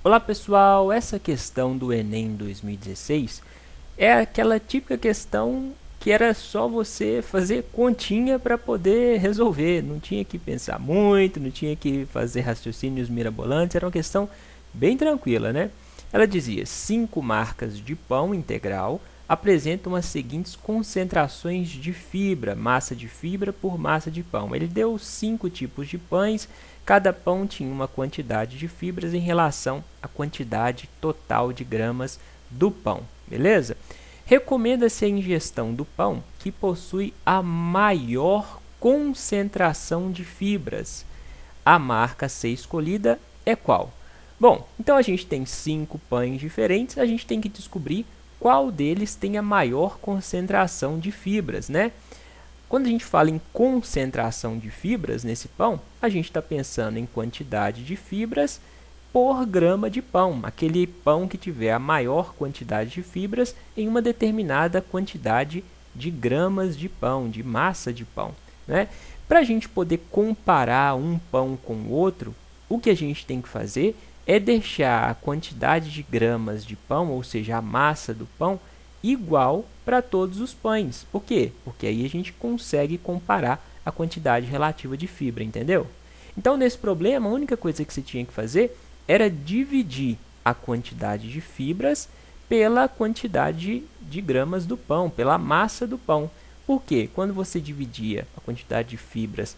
Olá pessoal, essa questão do Enem 2016 é aquela típica questão que era só você fazer continha para poder resolver, não tinha que pensar muito, não tinha que fazer raciocínios mirabolantes, era uma questão bem tranquila, né? Ela dizia: 5 marcas de pão integral apresentam as seguintes concentrações de fibra, massa de fibra por massa de pão. Ele deu 5 tipos de pães, cada pão tinha uma quantidade de fibras em relação à quantidade total de gramas do pão, beleza? Recomenda-se a ingestão do pão que possui a maior concentração de fibras. A marca a ser escolhida é qual? Bom, então a gente tem 5 pães diferentes, a gente tem que descobrir qual deles tem a maior concentração de fibras, né? Quando a gente fala em concentração de fibras nesse pão, a gente está pensando em quantidade de fibras por grama de pão. Aquele pão que tiver a maior quantidade de fibras em uma determinada quantidade de gramas de pão, de massa de pão, né? Para a gente poder comparar um pão com o outro, o que a gente tem que fazer é deixar a quantidade de gramas de pão, ou seja, a massa do pão, igual para todos os pães. Por quê? Porque aí a gente consegue comparar a quantidade relativa de fibra, entendeu? Então, nesse problema, a única coisa que você tinha que fazer era dividir a quantidade de fibras pela quantidade de gramas do pão, pela massa do pão. Por quê? Quando você dividia a quantidade de fibras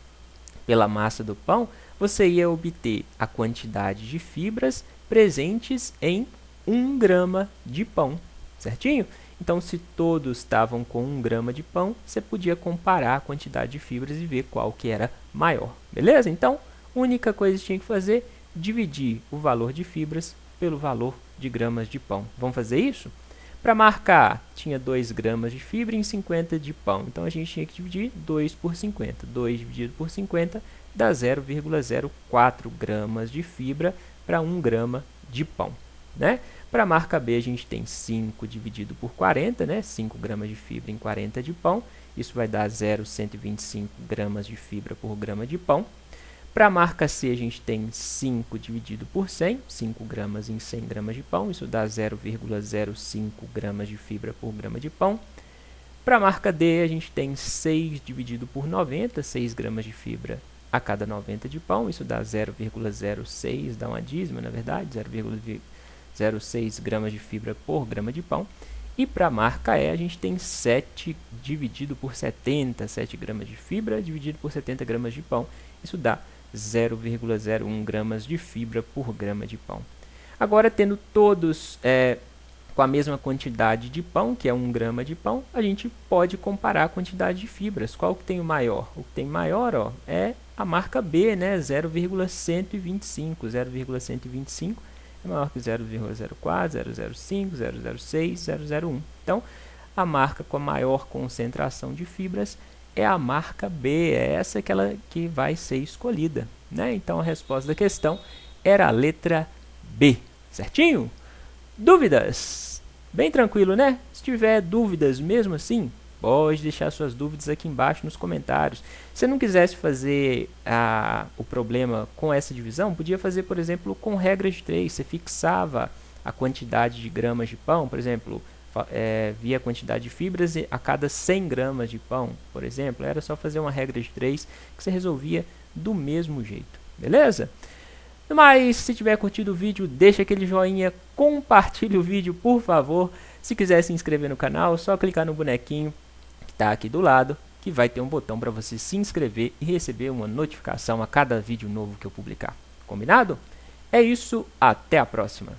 pela massa do pão, você ia obter a quantidade de fibras presentes em 1 grama de pão, certinho? Então, se todos estavam com 1 grama de pão, você podia comparar a quantidade de fibras e ver qual que era maior, beleza? Então, a única coisa que tinha que fazer, dividir o valor de fibras pelo valor de gramas de pão. Vamos fazer isso? Para marcar, tinha 2 gramas de fibra em 50 de pão. Então, a gente tinha que dividir 2 por 50. 2 dividido por 50 dá 0,04 gramas de fibra para 1 grama de pão, né? Para a marca B, a gente tem 5 dividido por 40, né? 5 gramas de fibra em 40 de pão. Isso vai dar 0,125 gramas de fibra por grama de pão. Para a marca C, a gente tem 5 dividido por 100, 5 gramas em 100 gramas de pão. Isso dá 0,05 gramas de fibra por grama de pão. Para a marca D, a gente tem 6 dividido por 90, 6 gramas de fibra a cada 90 de pão. Isso dá 0,06, dá uma dízima, na verdade, 0,06 gramas de fibra por grama de pão. E para a marca E, a gente tem 7 dividido por 70, 7 gramas de fibra dividido por 70 gramas de pão. Isso dá 0,01 gramas de fibra por grama de pão. Agora, tendo todos com a mesma quantidade de pão, que é 1 grama de pão, a gente pode comparar a quantidade de fibras. Qual que tem o maior? O que tem maior, ó, é a marca B, né? 0,125. 0,125 é maior que 0,04, 0,05, 0,06, 0,01. Então, a marca com a maior concentração de fibras é a marca B, é essa que vai ser escolhida, né? Então, a resposta da questão era a letra B, certinho? Dúvidas? Bem tranquilo, né? Se tiver dúvidas mesmo assim, pode deixar suas dúvidas aqui embaixo nos comentários. Se você não quisesse fazer o problema com essa divisão, podia fazer, por exemplo, com regra de 3. Você fixava a quantidade de gramas de pão, por exemplo, via a quantidade de fibras a cada 100 gramas de pão, por exemplo. Era só fazer uma regra de 3 que você resolvia do mesmo jeito, beleza? Mas, se tiver curtido o vídeo, deixa aquele joinha, compartilhe o vídeo, por favor. Se quiser se inscrever no canal, é só clicar no bonequinho que está aqui do lado, que vai ter um botão para você se inscrever e receber uma notificação a cada vídeo novo que eu publicar. Combinado? É isso, até a próxima!